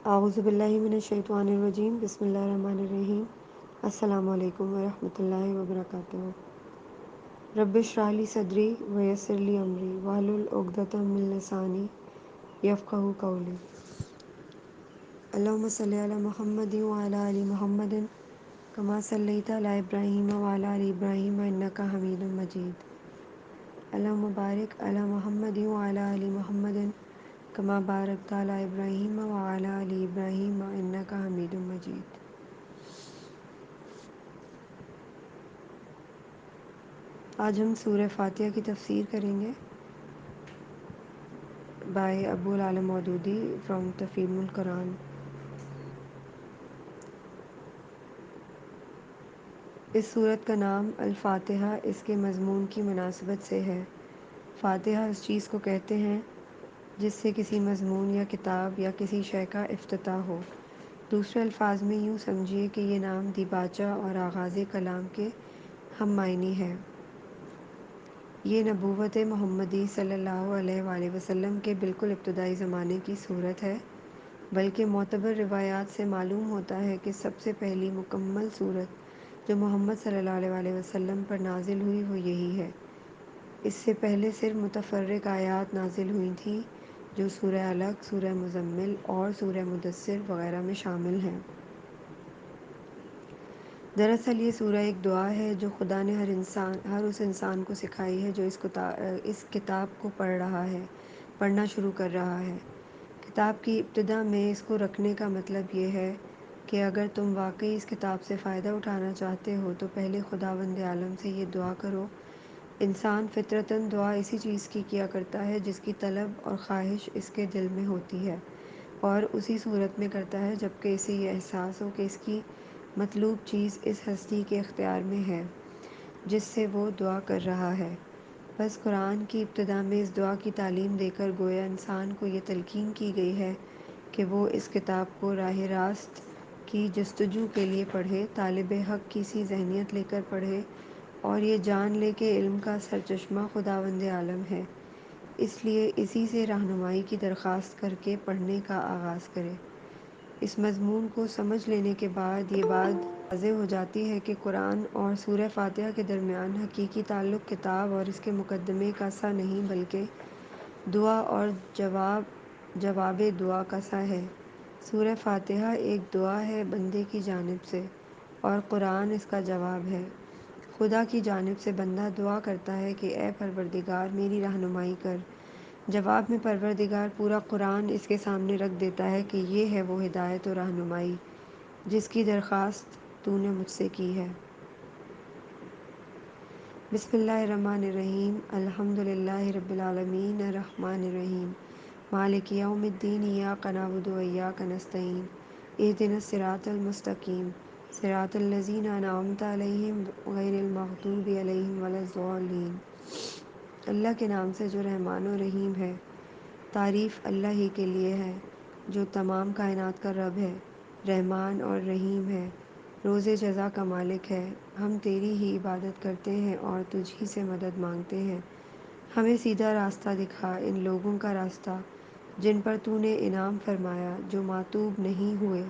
اعوذ باللہ من الشیطان الرجیم، بسم اللہ الرحمن الرحیم۔ السلام علیکم ورحمۃ اللہ وبرکاتہ۔ رب اشرح لی صدری ویسر لی امری واحلل عقدۃ من لسانی یفقہوا قولی۔ اللہم صلی علی محمد وعلی آل محمد کما صلیت علی ابراہیم وعلی آل ابراہیم انک حمید مجید۔ اللہم بارک علی محمد وعلی آل محمد کما بارکت علی ابراہیم وعلی آل ابراہیم انک حمید مجید۔ آج ہم سورہ فاتحہ کی تفسیر کریں گے by Abu ul-Alam Maududi from تفہیم القرآن۔ اس سورت کا نام الفاتحہ اس کے مضمون کی مناسبت سے ہے۔ فاتحہ اس چیز کو کہتے ہیں جس سے کسی مضمون یا کتاب یا کسی شے کا افتتاح ہو۔ دوسرے الفاظ میں یوں سمجھیے کہ یہ نام دیباچہ اور آغاز کلام کے ہم معنی ہے۔ یہ نبوت محمدی صلی اللہ علیہ وآلہ وسلم کے بالکل ابتدائی زمانے کی صورت ہے، بلکہ معتبر روایات سے معلوم ہوتا ہے کہ سب سے پہلی مکمل صورت جو محمد صلی اللہ علیہ وآلہ وسلم پر نازل ہوئی وہ یہی ہے۔ اس سے پہلے صرف متفرق آیات نازل ہوئی تھیں جو سورہ علق، سورہ مزمل اور سورہ مدثر وغیرہ میں شامل ہیں۔ دراصل یہ سورہ ایک دعا ہے جو خدا نے ہر اس انسان کو سکھائی ہے جو اس کتاب کو پڑھنا شروع کر رہا ہے۔ کتاب کی ابتدا میں اس کو رکھنے کا مطلب یہ ہے کہ اگر تم واقعی اس کتاب سے فائدہ اٹھانا چاہتے ہو تو پہلے خداوند عالم سے یہ دعا کرو۔ انسان فطرتاً دعا اسی چیز کی کیا کرتا ہے جس کی طلب اور خواہش اس کے دل میں ہوتی ہے، اور اسی صورت میں کرتا ہے جبکہ اسے یہ احساس ہو کہ اس کی مطلوب چیز اس ہستی کے اختیار میں ہے جس سے وہ دعا کر رہا ہے۔ بس قرآن کی ابتدا میں اس دعا کی تعلیم دے کر گویا انسان کو یہ تلقین کی گئی ہے کہ وہ اس کتاب کو راہ راست کی جستجو کے لیے پڑھے، طالب حق کی سی ذہنیت لے کر پڑھے اور یہ جان لے کہ علم کا سرچشمہ خداوند عالم ہے، اس لیے اسی سے رہنمائی کی درخواست کر کے پڑھنے کا آغاز کرے۔ اس مضمون کو سمجھ لینے کے بعد یہ بات واضح ہو جاتی ہے کہ قرآن اور سورہ فاتحہ کے درمیان حقیقی تعلق کتاب اور اس کے مقدمے کا سا نہیں بلکہ دعا اور جواب دعا کا سا ہے۔ سورہ فاتحہ ایک دعا ہے بندے کی جانب سے اور قرآن اس کا جواب ہے۔ خدا کی جانب سے بندہ دعا کرتا ہے کہ اے پروردگار میری رہنمائی کر۔ جواب میں پروردگار پورا قرآن اس کے سامنے رکھ دیتا ہے کہ یہ ہے وہ ہدایت و رہنمائی جس کی درخواست تو نے مجھ سے کی ہے۔ بسم اللہ الرحمن الرحیم۔ الحمد للہ رب العالمین الرحمن الرحیم مالک یوم الدین، ایاک نعبد و ایاک نستعین، اہدنا الصراط المستقیم صراط الذین انعمت علیہم غیر المغضوب علیہم ولا الضالین۔ اللہ کے نام سے جو رحمان و رحیم ہے۔ تعریف اللہ ہی کے لیے ہے جو تمام کائنات کا رب ہے، رحمان اور رحیم ہے، روز جزا کا مالک ہے۔ ہم تیری ہی عبادت کرتے ہیں اور تجھ ہی سے مدد مانگتے ہیں۔ ہمیں سیدھا راستہ دکھا، ان لوگوں کا راستہ جن پر تو نے انعام فرمایا، جو ماتوب نہیں ہوئے،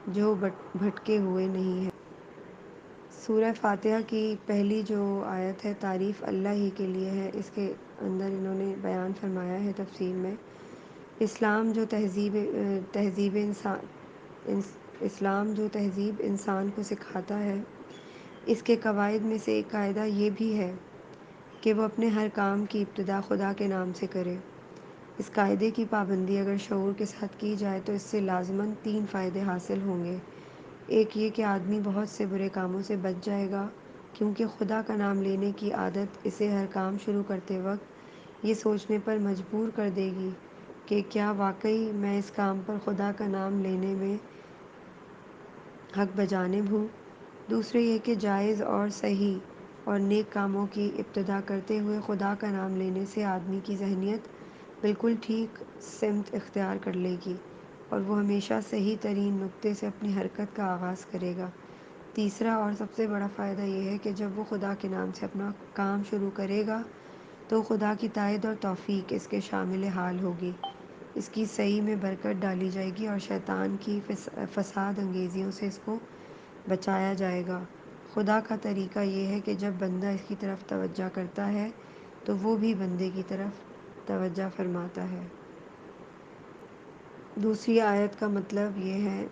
جو بھٹکے ہوئے نہیں ہیں۔ سورہ فاتحہ کی پہلی جو آیت ہے تعریف اللہ ہی کے لیے ہے، اس کے اندر انہوں نے بیان فرمایا ہے تفسیر میں، اسلام جو تہذیب انسان کو سکھاتا ہے، اس کے قواعد میں سے ایک قاعدہ یہ بھی ہے کہ وہ اپنے ہر کام کی ابتدا خدا کے نام سے کرے۔ اس قاعدے کی پابندی اگر شعور کے ساتھ کی جائے تو اس سے لازماً 3 فائدے حاصل ہوں گے۔ ایک یہ کہ آدمی بہت سے برے کاموں سے بچ جائے گا، کیونکہ خدا کا نام لینے کی عادت اسے ہر کام شروع کرتے وقت یہ سوچنے پر مجبور کر دے گی کہ کیا واقعی میں اس کام پر خدا کا نام لینے میں حق بجانب ہوں۔ دوسرے یہ کہ جائز اور صحیح اور نیک کاموں کی ابتدا کرتے ہوئے خدا کا نام لینے سے آدمی کی ذہنیت بالکل ٹھیک سمت اختیار کر لے گی اور وہ ہمیشہ صحیح ترین نقطے سے اپنی حرکت کا آغاز کرے گا۔ تیسرا اور سب سے بڑا فائدہ یہ ہے کہ جب وہ خدا کے نام سے اپنا کام شروع کرے گا تو خدا کی تائید اور توفیق اس کے شامل حال ہوگی۔ اس کی صحیح میں برکت ڈالی جائے گی اور شیطان کی فساد انگیزیوں سے اس کو بچایا جائے گا۔ خدا کا طریقہ یہ ہے کہ جب بندہ اس کی طرف توجہ کرتا ہے تو وہ بھی بندے کی طرف توجہ فرماتا ہے۔ دوسری آیت کا مطلب یہ ہے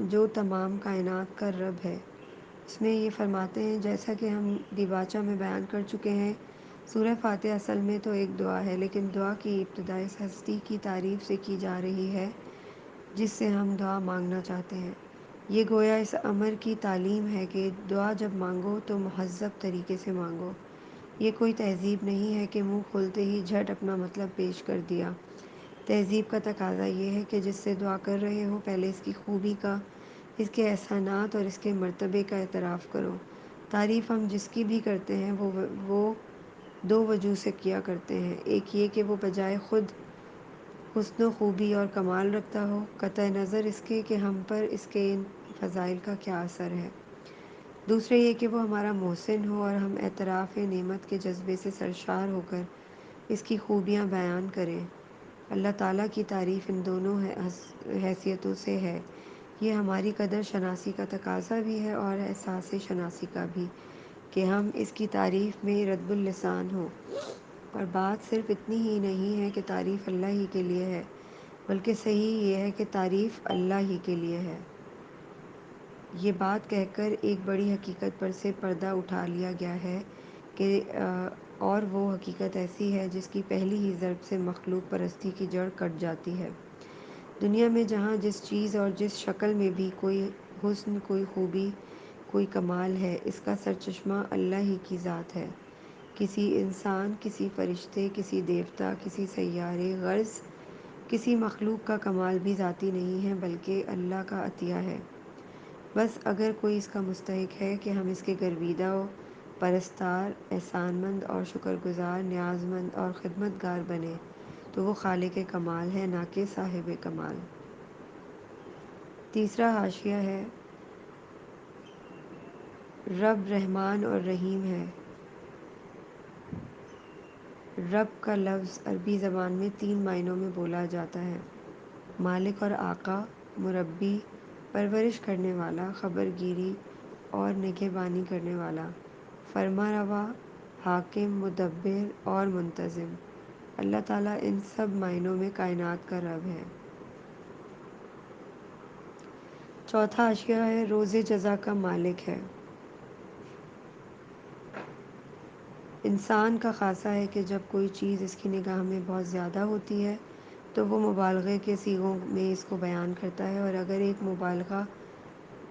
جو تمام کائنات کا رب ہے۔ اس میں یہ فرماتے ہیں، جیسا کہ ہم دیباچہ میں بیان کر چکے ہیں، سورہ فاتحہ اصل میں تو ایک دعا ہے، لیکن دعا کی ابتدا اس ہستی کی تعریف سے کی جا رہی ہے جس سے ہم دعا مانگنا چاہتے ہیں۔ یہ گویا اس امر کی تعلیم ہے کہ دعا جب مانگو تو مہذب طریقے سے مانگو۔ یہ کوئی تہذیب نہیں ہے کہ منہ کھولتے ہی جھٹ اپنا مطلب پیش کر دیا۔ تہذیب کا تقاضا یہ ہے کہ جس سے دعا کر رہے ہو پہلے اس کی خوبی کا، اس کے احسانات اور اس کے مرتبے کا اعتراف کرو۔ تعریف ہم جس کی بھی کرتے ہیں وہ دو وجہ سے کیا کرتے ہیں، ایک یہ کہ وہ بجائے خود حسن و خوبی اور کمال رکھتا ہو، قطع نظر اس کے کہ ہم پر اس کے ان فضائل کا کیا اثر ہے۔ دوسرے یہ کہ وہ ہمارا محسن ہو اور ہم اعتراف نعمت کے جذبے سے سرشار ہو کر اس کی خوبیاں بیان کریں۔ اللہ تعالیٰ کی تعریف ان دونوں حیثیتوں سے ہے۔ یہ ہماری قدر شناسی کا تقاضا بھی ہے اور احساس شناسی کا بھی کہ ہم اس کی تعریف میں رطب اللسان ہوں۔ اور بات صرف اتنی ہی نہیں ہے کہ تعریف اللہ ہی کے لیے ہے، بلکہ صحیح یہ ہے کہ تعریف اللہ ہی کے لیے ہے۔ یہ بات کہہ کر ایک بڑی حقیقت پر سے پردہ اٹھا لیا گیا ہے کہ اور وہ حقیقت ایسی ہے جس کی پہلی ہی ضرب سے مخلوق پرستی کی جڑ کٹ جاتی ہے۔ دنیا میں جہاں جس چیز اور جس شکل میں بھی کوئی حسن، کوئی خوبی، کوئی کمال ہے، اس کا سرچشمہ اللہ ہی کی ذات ہے۔ کسی انسان، کسی فرشتے، کسی دیوتا، کسی سیارے، غرض کسی مخلوق کا کمال بھی ذاتی نہیں ہے بلکہ اللہ کا عطیہ ہے۔ بس اگر کوئی اس کا مستحق ہے کہ ہم اس کے گرویدہ و پرستار، احسان مند اور شکر گزار، نیاز مند اور خدمت گار بنے تو وہ خالق کمال ہے، نہ کہ صاحب کمال۔ تیسرا حاشیہ ہے، رب رحمان اور رحیم ہے۔ رب کا لفظ عربی زبان میں تین معنوں میں بولا جاتا ہے: مالک اور آقا، مربی، پرورش کرنے والا، خبر گیری اور نگہبانی کرنے والا، فرما روا، حاکم، مدبر اور منتظم۔ اللہ تعالیٰ ان سب معنوں میں کائنات کا رب ہے۔ چوتھا حاشیہ ہے، روز جزا کا مالک ہے۔ انسان کا خاصہ ہے کہ جب کوئی چیز اس کی نگاہ میں بہت زیادہ ہوتی ہے تو وہ مبالغے کے صیغوں میں اس کو بیان کرتا ہے، اور اگر ایک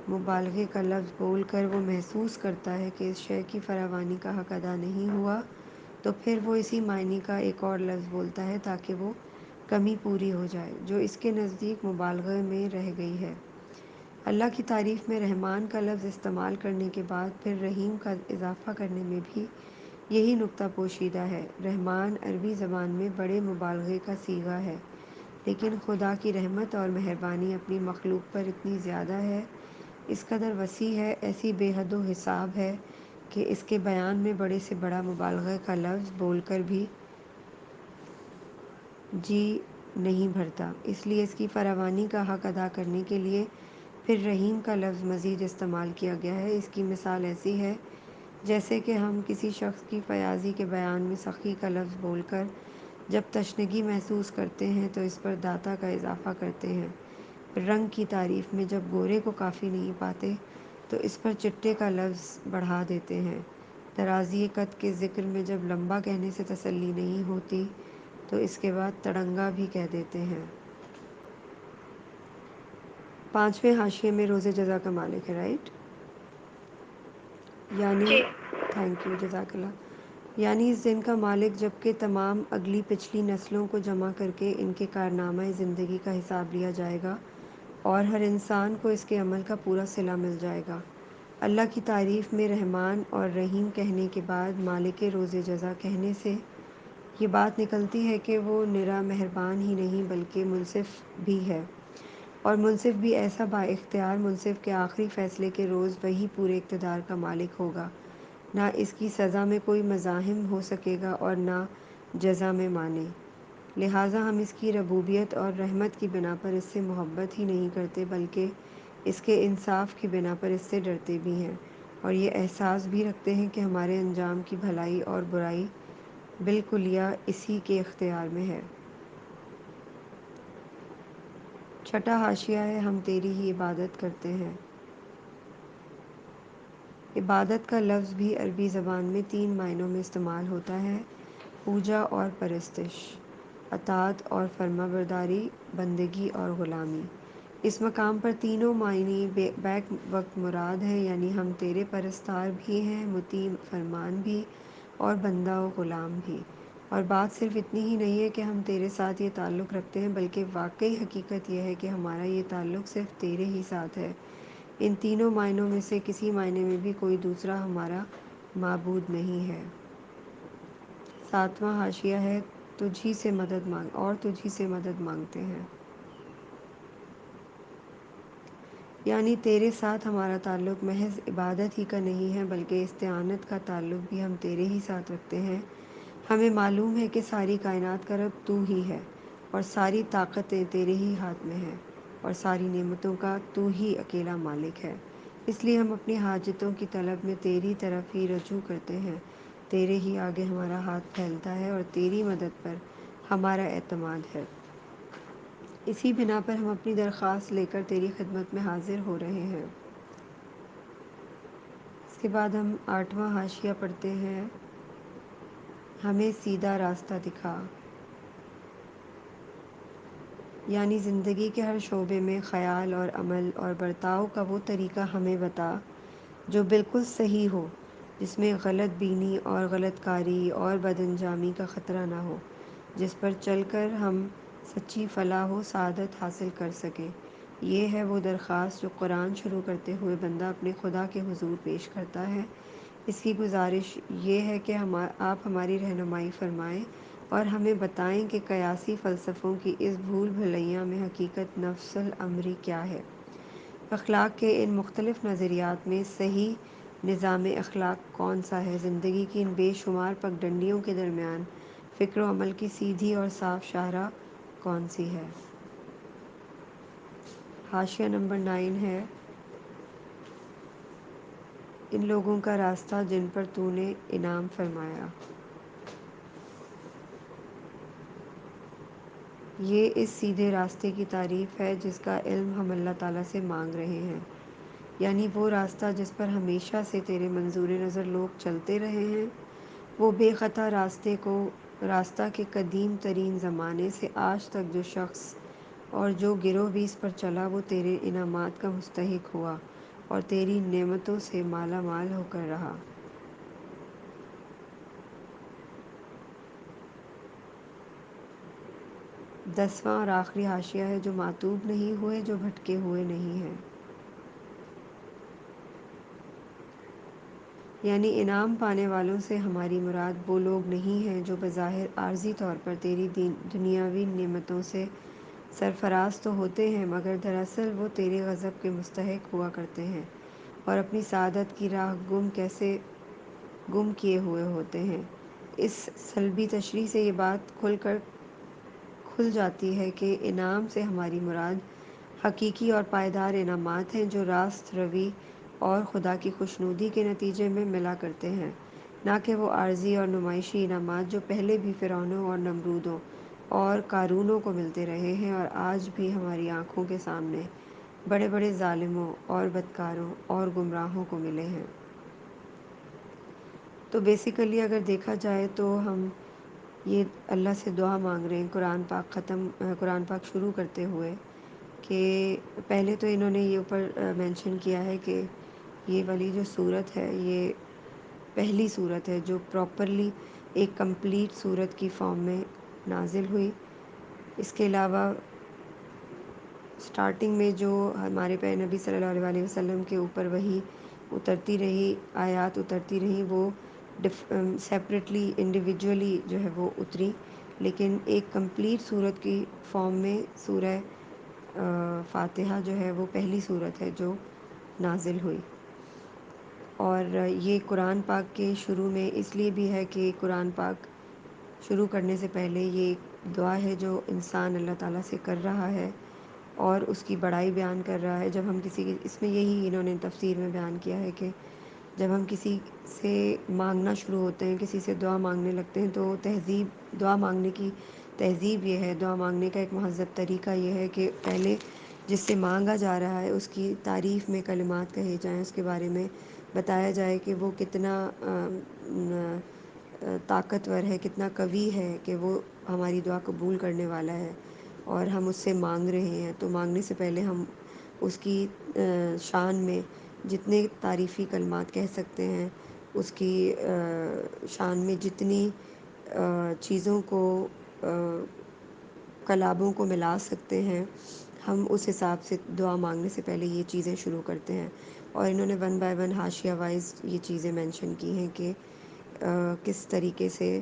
مبالغے کا لفظ بول کر وہ محسوس کرتا ہے کہ اس شے کی فراوانی کا حق ادا نہیں ہوا تو پھر وہ اسی معنی کا ایک اور لفظ بولتا ہے تاکہ وہ کمی پوری ہو جائے جو اس کے نزدیک مبالغے میں رہ گئی ہے۔ اللہ کی تعریف میں رحمان کا لفظ استعمال کرنے کے بعد پھر رحیم کا اضافہ کرنے میں بھی یہی نکتہ پوشیدہ ہے۔ رحمان عربی زبان میں بڑے مبالغے کا صیغہ ہے، لیکن خدا کی رحمت اور مہربانی اپنی مخلوق پر اتنی زیادہ ہے، اس قدر وسیع ہے، ایسی بے حد و حساب ہے کہ اس کے بیان میں بڑے سے بڑا مبالغے کا لفظ بول کر بھی جی نہیں بھرتا۔ اس لیے اس کی فراوانی کا حق ادا کرنے کے لیے پھر رحیم کا لفظ مزید استعمال کیا گیا ہے۔ اس کی مثال ایسی ہے جیسے کہ ہم کسی شخص کی فیاضی کے بیان میں سخی کا لفظ بول کر جب تشنگی محسوس کرتے ہیں تو اس پر داتا کا اضافہ کرتے ہیں۔ رنگ کی تعریف میں جب گورے کو کافی نہیں پاتے تو اس پر چٹے کا لفظ بڑھا دیتے ہیں۔ درازی قد کے ذکر میں جب لمبا کہنے سے تسلی نہیں ہوتی تو اس کے بعد تڑنگا بھی کہہ دیتے ہیں۔ پانچویں حاشیے میں روز جزا کا مالک ہے، رائٹ؟ یعنی جی تھینک یو، جزاک اللہ۔ یعنی اس دن کا مالک جبکہ تمام اگلی پچھلی نسلوں کو جمع کر کے ان کے کارنامہ زندگی کا حساب لیا جائے گا اور ہر انسان کو اس کے عمل کا پورا صلہ مل جائے گا۔ اللہ کی تعریف میں رحمان اور رحیم کہنے کے بعد مالک روز جزا کہنے سے یہ بات نکلتی ہے کہ وہ نرا مہربان ہی نہیں بلکہ منصف بھی ہے، اور منصف بھی ایسا با اختیار منصف کے آخری فیصلے کے روز وہی پورے اقتدار کا مالک ہوگا۔ نہ اس کی سزا میں کوئی مزاحم ہو سکے گا اور نہ جزا میں مانے۔ لہٰذا ہم اس کی ربوبیت اور رحمت کی بنا پر اس سے محبت ہی نہیں کرتے بلکہ اس کے انصاف کی بنا پر اس سے ڈرتے بھی ہیں، اور یہ احساس بھی رکھتے ہیں کہ ہمارے انجام کی بھلائی اور برائی بالکلیہ اسی کے اختیار میں ہے۔ چھٹا حاشیہ ہے: ہم تیری ہی عبادت کرتے ہیں۔ عبادت کا لفظ بھی عربی زبان میں تین معنوں میں استعمال ہوتا ہے: پوجا اور پرستش، اطاعت اور فرمانبرداری، بندگی اور غلامی۔ اس مقام پر تینوں معنی بیک وقت مراد ہیں، یعنی ہم تیرے پرستار بھی ہیں، مطیع فرمان بھی، اور بندہ و غلام بھی۔ اور بات صرف اتنی ہی نہیں ہے کہ ہم تیرے ساتھ یہ تعلق رکھتے ہیں، بلکہ واقعی حقیقت یہ ہے کہ ہمارا یہ تعلق صرف تیرے ہی ساتھ ہے۔ ان تینوں معنوں میں سے کسی معنی میں بھی کوئی دوسرا ہمارا معبود نہیں ہے۔ ساتواں حاشیہ ہے: تجھ ہی سے مدد مانگتے ہیں۔ یعنی تیرے ساتھ ہمارا تعلق محض عبادت ہی کا نہیں ہے، بلکہ استعانت کا تعلق بھی ہم تیرے ہی ساتھ رکھتے ہیں۔ ہمیں معلوم ہے کہ ساری کائنات کا رب تو ہی ہے، اور ساری طاقتیں تیرے ہی ہاتھ میں ہیں، اور ساری نعمتوں کا تو ہی اکیلا مالک ہے۔ اس لیے ہم اپنی حاجتوں کی طلب میں تیری طرف ہی رجوع کرتے ہیں، تیرے ہی آگے ہمارا ہاتھ پھیلتا ہے، اور تیری مدد پر ہمارا اعتماد ہے۔ اسی بنا پر ہم اپنی درخواست لے کر تیری خدمت میں حاضر ہو رہے ہیں۔ اس کے بعد ہم آٹھواں حاشیہ پڑھتے ہیں: ہمیں سیدھا راستہ دکھا۔ یعنی زندگی کے ہر شعبے میں خیال اور عمل اور برتاؤ کا وہ طریقہ ہمیں بتا جو بالکل صحیح ہو، جس میں غلط بینی اور غلط کاری اور بد انجامی کا خطرہ نہ ہو، جس پر چل کر ہم سچی فلاح و سعادت حاصل کر سکیں۔ یہ ہے وہ درخواست جو قرآن شروع کرتے ہوئے بندہ اپنے خدا کے حضور پیش کرتا ہے۔ اس کی گزارش یہ ہے کہ آپ ہماری رہنمائی فرمائیں اور ہمیں بتائیں کہ قیاسی فلسفوں کی اس بھول بھلیاں میں حقیقت نفس الامری کیا ہے۔ اخلاق کے ان مختلف نظریات میں صحیح نظام اخلاق کون سا ہے؟ زندگی کی ان بے شمار پگڈنڈیوں کے درمیان فکر و عمل کی سیدھی اور صاف شاہراہ کون سی ہے؟ حاشیہ نمبر 9 ہے: ان لوگوں کا راستہ جن پر تو نے انعام فرمایا۔ یہ اس سیدھے راستے کی تعریف ہے جس کا علم ہم اللہ تعالیٰ سے مانگ رہے ہیں، یعنی وہ راستہ جس پر ہمیشہ سے تیرے منظور نظر لوگ چلتے رہے ہیں، وہ بے خطا راستہ کے قدیم ترین زمانے سے آج تک جو شخص اور جو گروہ بھی اس پر چلا وہ تیرے انعامات کا مستحق ہوا اور تیری نعمتوں سے مالا مال ہو کر رہا۔ 10واں اور آخری حاشیہ ہے: جو معتوب نہیں ہوئے، جو بھٹکے ہوئے نہیں ہیں۔ یعنی انعام پانے والوں سے ہماری مراد وہ لوگ نہیں ہیں جو بظاہر عارضی طور پر تیری دنیاوی نعمتوں سے سرفراز تو ہوتے ہیں، مگر دراصل وہ تیرے غضب کے مستحق ہوا کرتے ہیں اور اپنی سعادت کی راہ گم کیے ہوئے ہوتے ہیں۔ اس سلبی تشریح سے یہ بات کھل جاتی ہے کہ انعام سے ہماری مراد حقیقی اور پائیدار انعامات ہیں جو راست روی اور خدا کی خوشنودی کے نتیجے میں ملا کرتے ہیں، نہ کہ وہ عارضی اور نمائشی انعامات جو پہلے بھی فرعونوں اور نمرودوں اور قارونوں کو ملتے رہے ہیں اور آج بھی ہماری آنکھوں کے سامنے بڑے بڑے ظالموں اور بدکاروں اور گمراہوں کو ملے ہیں۔ تو بیسیکلی اگر دیکھا جائے تو ہم یہ اللہ سے دعا مانگ رہے ہیں قرآن پاک شروع کرتے ہوئے کہ پہلے تو انہوں نے یہ اوپر مینشن کیا ہے کہ یہ والی جو صورت ہے یہ پہلی صورت ہے جو پراپرلی ایک کمپلیٹ صورت کی فارم میں نازل ہوئی۔ اس کے علاوہ سٹارٹنگ میں جو ہمارے پیارے نبی صلی اللہ علیہ وسلم کے اوپر وحی اترتی رہی، آیات اترتی رہیں، وہ سیپریٹلی انڈیویجولی جو ہے وہ اتری، لیکن ایک کمپلیٹ صورت کی فارم میں سورہ فاتحہ جو ہے وہ پہلی صورت ہے جو نازل ہوئی۔ اور یہ قرآن پاک کے شروع میں اس لیے بھی ہے کہ قرآن پاک شروع کرنے سے پہلے یہ ایک دعا ہے جو انسان اللہ تعالیٰ سے کر رہا ہے اور اس کی بڑائی بیان کر رہا ہے. جب ہم کسی کی، اس میں یہی انہوں نے تفسیر میں بیان کیا ہے کہ جب ہم کسی سے مانگنا شروع ہوتے ہیں، کسی سے دعا مانگنے لگتے ہیں، تو تہذیب، دعا مانگنے کی تہذیب یہ ہے، دعا مانگنے کا ایک مہذب طریقہ یہ ہے کہ پہلے جس سے مانگا جا رہا ہے اس کی تعریف میں کلمات کہے جائیں، اس کے بارے میں بتایا جائے کہ وہ کتنا طاقتور ہے، کتنا قوی ہے، کہ وہ ہماری دعا قبول کرنے والا ہے اور ہم اس سے مانگ رہے ہیں. تو مانگنے سے پہلے ہم اس کی شان میں جتنے تعریفی کلمات کہہ سکتے ہیں، اس کی شان میں جتنی چیزوں کو، کلابوں کو ملا سکتے ہیں، ہم اس حساب سے دعا مانگنے سے پہلے یہ چیزیں شروع کرتے ہیں. اور انہوں نے ون بائی ون حاشیہ وائز یہ چیزیں مینشن کی ہیں کہ کس طریقے سے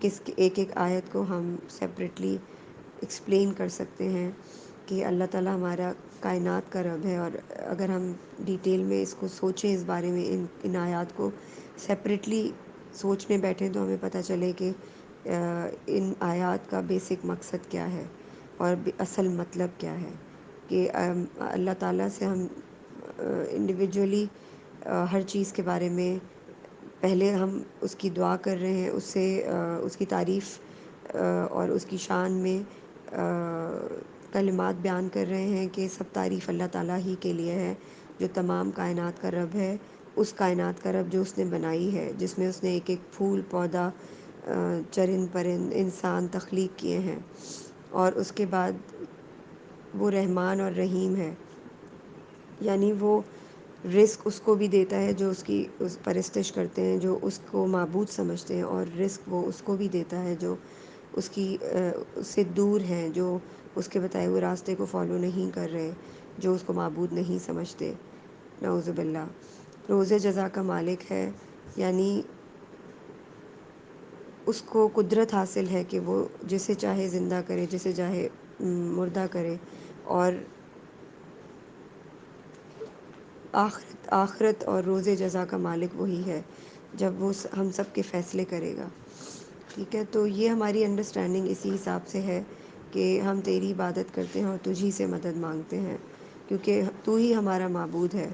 ایک ایک آیت کو ہم سپریٹلی ایکسپلین کر سکتے ہیں کہ اللہ تعالیٰ ہمارا کائنات کا رب ہے. اور اگر ہم ڈیٹیل میں اس کو سوچیں، اس بارے میں، ان آیات کو سپریٹلی سوچنے بیٹھیں، تو ہمیں پتہ چلے کہ ان آیات کا بیسک مقصد کیا ہے اور اصل مطلب کیا ہے. کہ اللہ تعالیٰ سے ہم انڈیویجولی ہر چیز کے بارے میں پہلے ہم اس کی دعا کر رہے ہیں، اس سے اس کی تعریف اور اس کی شان میں کلمات بیان کر رہے ہیں کہ سب تعریف اللہ تعالیٰ ہی کے لیے ہے، جو تمام کائنات کا رب ہے. اس کائنات کا رب جو اس نے بنائی ہے، جس میں اس نے ایک ایک پھول، پودا، چرند پرند، انسان تخلیق کیے ہیں. اور اس کے بعد وہ رحمان اور رحیم ہے، یعنی وہ رزق اس کو بھی دیتا ہے جو اس پرستش کرتے ہیں، جو اس کو معبود سمجھتے ہیں، اور رزق وہ اس کو بھی دیتا ہے جو اس سے دور ہیں، جو اس کے بتائے ہوئے راستے کو فالو نہیں کر رہے، جو اس کو معبود نہیں سمجھتے. نعوذ باللہ. روز جزا کا مالک ہے، یعنی اس کو قدرت حاصل ہے کہ وہ جسے چاہے زندہ کرے، جسے چاہے مردہ کرے. اور آخرت اور روز جزا کا مالک وہی ہے جب وہ ہم سب کے فیصلے کرے گا. ٹھیک ہے، تو یہ ہماری انڈرسٹینڈنگ اسی حساب سے ہے کہ ہم تیری عبادت کرتے ہیں اور تجھی سے مدد مانگتے ہیں، کیونکہ تو ہی ہمارا معبود ہے.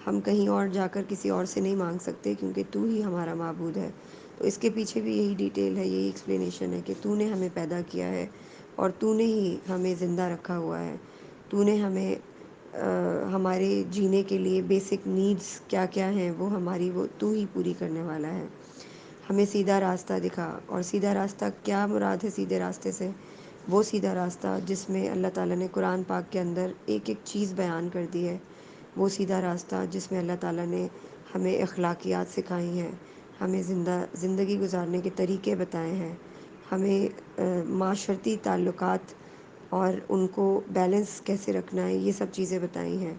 ہم کہیں اور جا کر کسی اور سے نہیں مانگ سکتے، کیونکہ تو ہی ہمارا معبود ہے. تو اس کے پیچھے بھی یہی ڈیٹیل ہے، یہی ایکسپلینیشن ہے کہ تو نے ہمیں پیدا کیا ہے اور تو نے ہی ہمیں زندہ رکھا ہوا ہے. تو نے ہمیں ہمارے جینے کے لیے بیسک نیڈز کیا کیا ہیں، وہ تو ہی پوری کرنے والا ہے. ہمیں سیدھا راستہ دکھا. اور سیدھا راستہ کیا مراد ہے سیدھے راستے سے؟ وہ سیدھا راستہ جس میں اللہ تعالیٰ نے قرآن پاک کے اندر ایک ایک چیز بیان کر دی ہے، وہ سیدھا راستہ جس میں اللہ تعالیٰ نے ہمیں اخلاقیات سکھائی ہیں، ہمیں زندگی گزارنے کے طریقے بتائے ہیں، ہمیں معاشرتی تعلقات اور ان کو بیلنس کیسے رکھنا ہے، یہ سب چیزیں بتائی ہیں.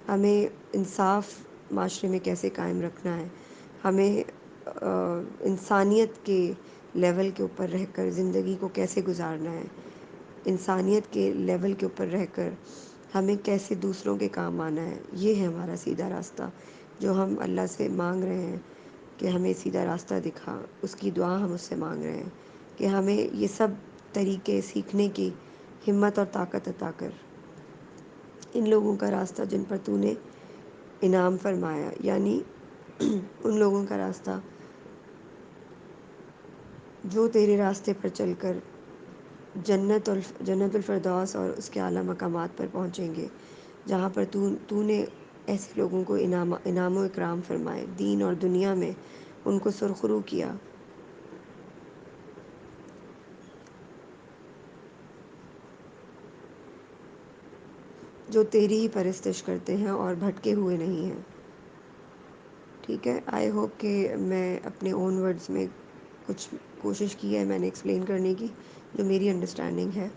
ہمیں انصاف معاشرے میں کیسے قائم رکھنا ہے، ہمیں انسانیت کے لیول کے اوپر رہ کر زندگی کو کیسے گزارنا ہے، انسانیت کے لیول کے اوپر رہ کر ہمیں کیسے دوسروں کے کام آنا ہے. یہ ہے ہمارا سیدھا راستہ جو ہم اللہ سے مانگ رہے ہیں کہ ہمیں سیدھا راستہ دکھا. اس کی دعا ہم اس سے مانگ رہے ہیں کہ ہمیں یہ سب طریقے سیکھنے کی ہمت اور طاقت عطا کر. ان لوگوں کا راستہ جن پر تو نے انعام فرمایا، یعنی ان لوگوں کا راستہ جو تیرے راستے پر چل کر جنت الفردوس اور اس کے اعلیٰ مقامات پر پہنچیں گے، جہاں پر تو نے ایسے لوگوں کو انعام و اکرام فرمائے، دین اور دنیا میں ان کو سرخرو کیا. جو تیری ہی پرستش کرتے ہیں اور بھٹکے ہوئے نہیں ہیں. ٹھیک ہے، آئی ہوپ کہ میں اپنے اون ورڈز میں کچھ کوشش کی ہے میں نے ایکسپلین کرنے کی، جو میری انڈرسٹینڈنگ ہے.